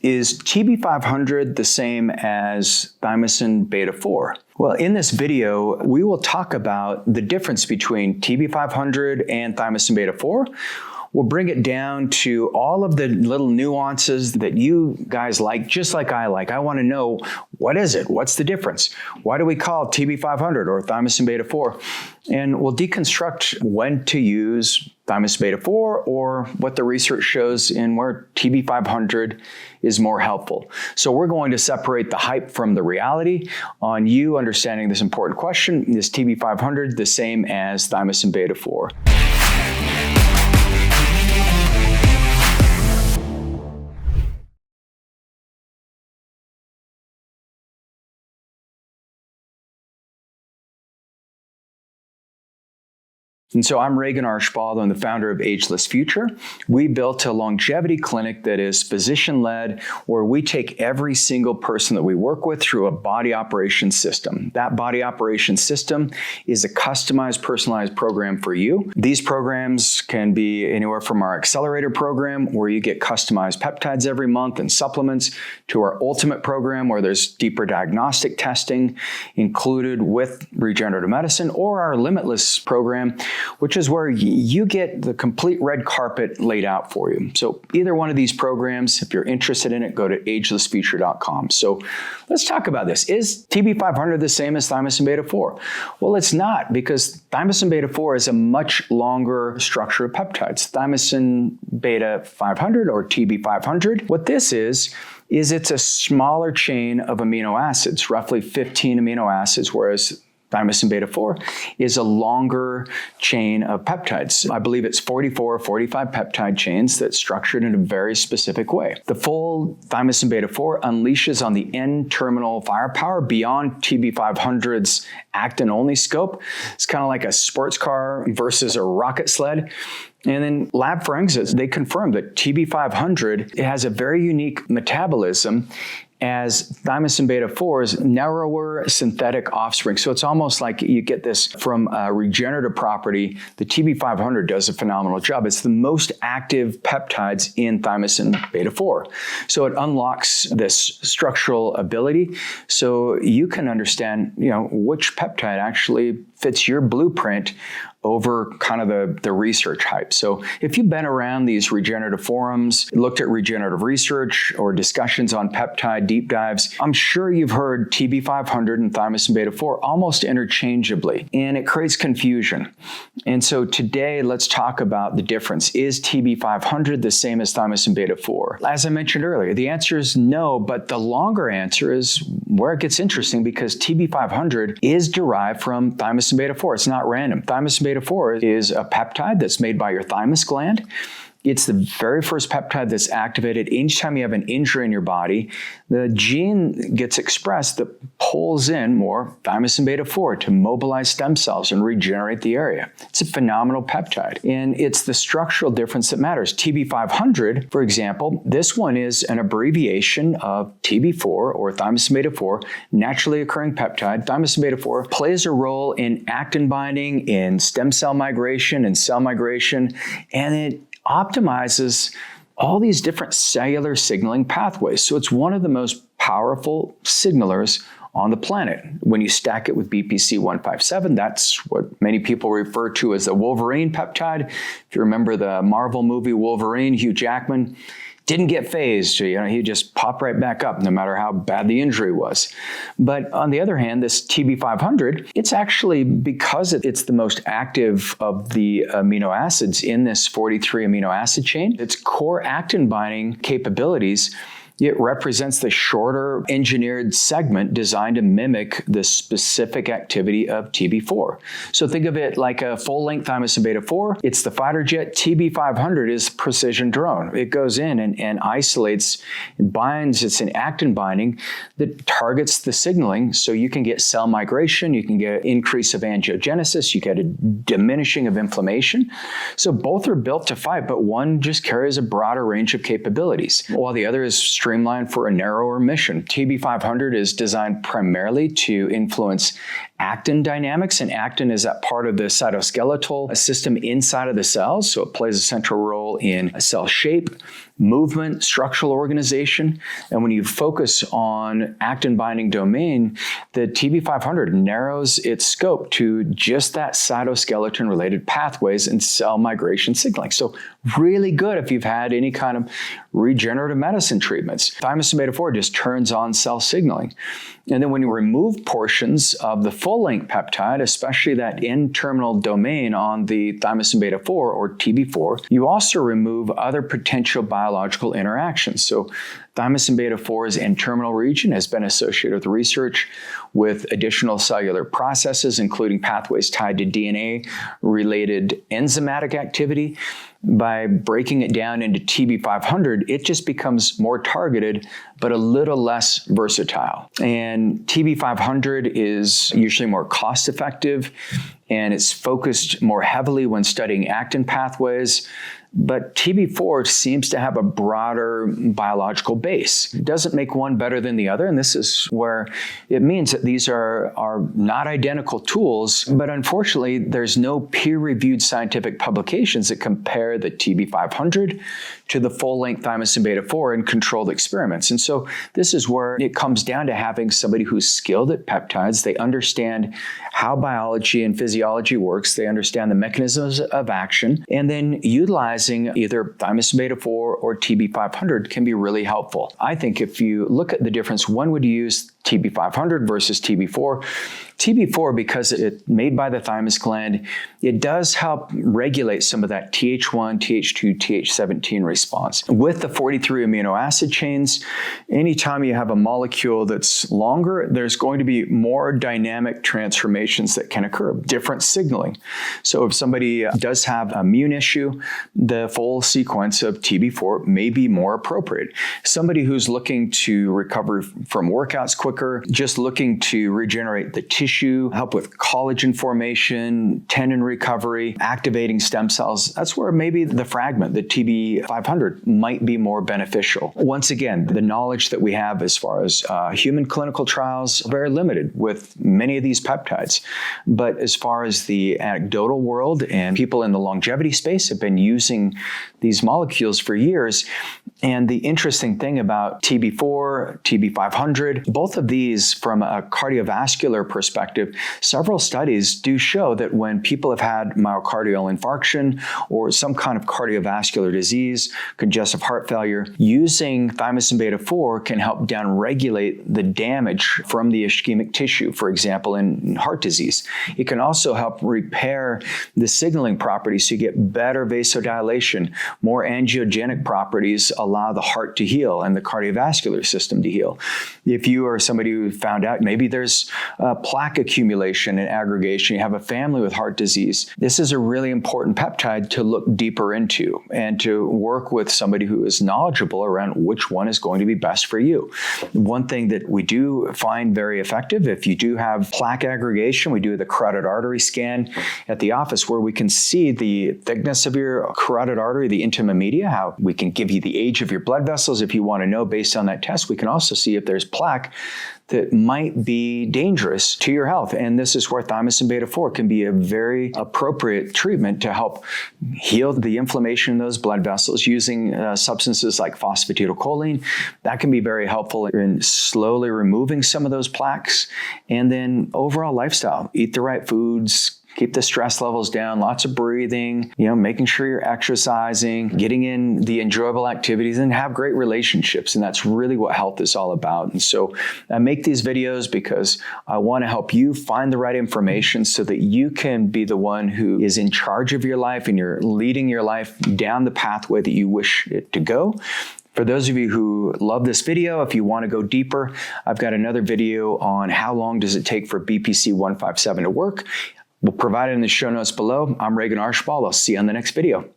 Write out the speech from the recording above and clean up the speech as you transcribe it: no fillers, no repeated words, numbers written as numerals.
Is TB-500 the same as Thymosin Beta-4? Well, in this video, we will talk about the difference between TB-500 and Thymosin Beta-4. We'll bring it down to all of the little nuances that you guys like, just like I like. I want to know, what is it? What's the difference? Why do we call it TB-500 or Thymosin Beta-4? And we'll deconstruct when to use Thymosin Beta-4 or what the research shows in where TB-500 is more helpful. So we're going to separate the hype from the reality on you understanding this important question. Is TB-500 the same as Thymosin Beta-4? And so I'm Regan Archibald. I'm the founder of Ageless Future. We built a longevity clinic that is physician-led, where we take every single person that we work with through a body operation system. That body operation system is a customized, personalized program for you. These programs can be anywhere from our accelerator program, where you get customized peptides every month and supplements, to our ultimate program, where there's deeper diagnostic testing included with regenerative medicine, or our limitless program, which is where you get the complete red carpet laid out for you. So either one of these programs, if you're interested in it, go to agelessfuture.com. So let's talk about this. Is TB-500 the same as Thymosin Beta-4? Well, it's not, because Thymosin Beta-4 is a much longer structure of peptides. Thymosin Beta-500 or TB-500, what this is it's a smaller chain of amino acids, roughly 15 amino acids, whereas Thymosin Beta-4 is a longer chain of peptides. I believe it's 44 or 45 peptide chains that's structured in a very specific way. The full Thymosin Beta-4 unleashes on the N-terminal firepower beyond TB-500's actin-only scope. It's kind of like a sports car versus a rocket sled. And then lab forensics, they confirmed that TB-500, it has a very unique metabolism as Thymosin Beta-4's narrower synthetic offspring. So it's almost like you get this from a regenerative property. The TB-500 does a phenomenal job. It's the most active peptides in Thymosin Beta-4. So it unlocks this structural ability so you can understand, which peptide actually fits your blueprint over kind of the research hype. So if you've been around these regenerative forums, looked at regenerative research or discussions on peptide deep dives, I'm sure you've heard TB-500 and Thymosin Beta-4 almost interchangeably, and it creates confusion. And so today, let's talk about the difference. Is TB-500 the same as Thymosin Beta-4? As I mentioned earlier, the answer is no, but the longer answer is where it gets interesting, because TB-500 is derived from Thymosin Beta-4. It's not random. Thymosin Beta-4 is a peptide that's made by your thymus gland. It's the very first peptide that's activated each time you have an injury in your body. The gene gets expressed that pulls in more Thymosin Beta-4 to mobilize stem cells and regenerate the area. It's a phenomenal peptide, and it's the structural difference that matters. TB-500, for example, this one is an abbreviation of TB-4 or Thymosin Beta-4, naturally occurring peptide. Thymosin Beta-4 plays a role in actin binding, in stem cell migration, and cell migration, and it optimizes all these different cellular signaling pathways. So it's one of the most powerful signalers on the planet. When you stack it with BPC-157, that's what many people refer to as the Wolverine peptide. If you remember the Marvel movie Wolverine, Hugh Jackman didn't get phased. He just popped right back up no matter how bad the injury was. But on the other hand, this TB-500, it's actually, because it's the most active of the amino acids in this 43 amino acid chain, its core actin binding capabilities, it represents the shorter engineered segment designed to mimic the specific activity of TB-4. So think of it like a full-length Thymosin Beta-4. It's the fighter jet. TB-500 is precision drone. It goes in and isolates, and binds. It's an actin binding that targets the signaling, so you can get cell migration, you can get an increase of angiogenesis, you get a diminishing of inflammation. So both are built to fight, but one just carries a broader range of capabilities, while the other is streamlined for a narrower mission. TB-500 is designed primarily to influence actin dynamics, and actin is that part of the cytoskeletal system inside of the cells, so it plays a central role in cell shape, movement, structural organization. And when you focus on actin-binding domain, the TB-500 narrows its scope to just that cytoskeleton-related pathways and cell migration signaling. So really good if you've had any kind of regenerative medicine treatments. Thymosin Beta-4 just turns on cell signaling. And then when you remove portions of the full-length peptide, especially that N-terminal domain on the Thymosin Beta-4 or TB4, you also remove other potential biological interactions. So Thymosin Beta-4's N-terminal region has been associated with research with additional cellular processes, including pathways tied to DNA-related enzymatic activity. By breaking it down into TB-500, it just becomes more targeted, but a little less versatile. And TB-500 is usually more cost-effective, and it's focused more heavily when studying actin pathways. But TB4 seems to have a broader biological base. It doesn't make one better than the other, and this is where it means that these are not identical tools, but unfortunately, there's no peer-reviewed scientific publications that compare the TB500 to the full-length Thymosin Beta-4 in controlled experiments. And so this is where it comes down to having somebody who's skilled at peptides. They understand how biology and physiology works. They understand the mechanisms of action, and then utilizing either Thymosin Beta-4 or TB500 can be really helpful. I think if you look at the difference, when would you use TB500 versus TB4? TB4, because it's made by the thymus gland, it does help regulate some of that Th1, Th2, Th17 response. With the 43 amino acid chains, anytime you have a molecule that's longer, there's going to be more dynamic transformations that can occur, different signaling. So if somebody does have an immune issue, the full sequence of TB4 may be more appropriate. Somebody who's looking to recover from workouts quicker, just looking to regenerate the tissue, help with collagen formation, tendon recovery, activating stem cells, that's where maybe the fragment, the TB500, might be more beneficial. Once again, the knowledge that we have as far as human clinical trials are very limited with many of these peptides. But as far as the anecdotal world, and people in the longevity space have been using these molecules for years. And the interesting thing about TB4, TB500, both of these from a cardiovascular perspective, several studies do show that when people have had myocardial infarction or some kind of cardiovascular disease, congestive heart failure, using Thymosin Beta-4 can help downregulate the damage from the ischemic tissue, for example, in heart disease. It can also help repair the signaling properties so you get better vasodilation, more angiogenic properties allow the heart to heal and the cardiovascular system to heal. If you are somebody who found out maybe there's plaque accumulation and aggregation, you have a family with heart disease, this is a really important peptide to look deeper into and to work with somebody who is knowledgeable around which one is going to be best for you. One thing that we do find very effective, if you do have plaque aggregation, we do the carotid artery scan at the office where we can see the thickness of your carotid artery, the intima media, how we can give you the age of your blood vessels if you want to know based on that test. We can also see if there's plaque that might be dangerous to your health. And this is where Thymosin Beta-4 can be a very appropriate treatment to help heal the inflammation in those blood vessels using substances like phosphatidylcholine. That can be very helpful in slowly removing some of those plaques. And then overall lifestyle, eat the right foods, keep the stress levels down, lots of breathing, making sure you're exercising, getting in the enjoyable activities, and have great relationships. And that's really what health is all about. And so I make these videos because I want to help you find the right information so that you can be the one who is in charge of your life and you're leading your life down the pathway that you wish it to go. For those of you who love this video, if you want to go deeper, I've got another video on how long does it take for BPC-157 to work. We'll provide it in the show notes below. I'm Regan Archibald. I'll see you on the next video.